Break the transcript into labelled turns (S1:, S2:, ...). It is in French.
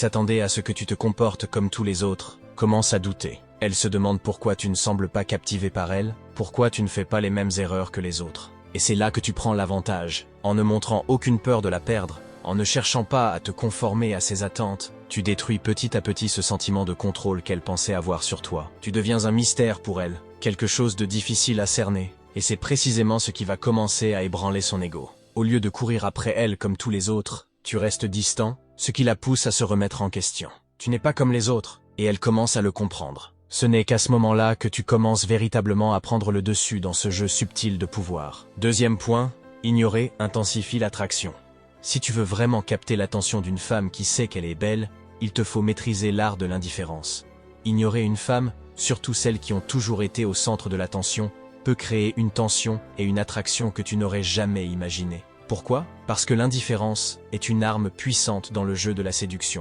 S1: s'attendait à ce que tu te comportes comme tous les autres, commence à douter. Elle se demande pourquoi tu ne sembles pas captivé par elle, pourquoi tu ne fais pas les mêmes erreurs que les autres. Et c'est là que tu prends l'avantage, en ne montrant aucune peur de la perdre, en ne cherchant pas à te conformer à ses attentes, tu détruis petit à petit ce sentiment de contrôle qu'elle pensait avoir sur toi. Tu deviens un mystère pour elle, quelque chose de difficile à cerner, et c'est précisément ce qui va commencer à ébranler son ego. Au lieu de courir après elle comme tous les autres, tu restes distant, ce qui la pousse à se remettre en question. Tu n'es pas comme les autres, et elle commence à le comprendre. Ce n'est qu'à ce moment-là que tu commences véritablement à prendre le dessus dans ce jeu subtil de pouvoir. Deuxième point, ignorer intensifie l'attraction. Si tu veux vraiment capter l'attention d'une femme qui sait qu'elle est belle, il te faut maîtriser l'art de l'indifférence. Ignorer une femme, surtout celles qui ont toujours été au centre de l'attention, peut créer une tension et une attraction que tu n'aurais jamais imaginées. Pourquoi? Parce que l'indifférence est une arme puissante dans le jeu de la séduction.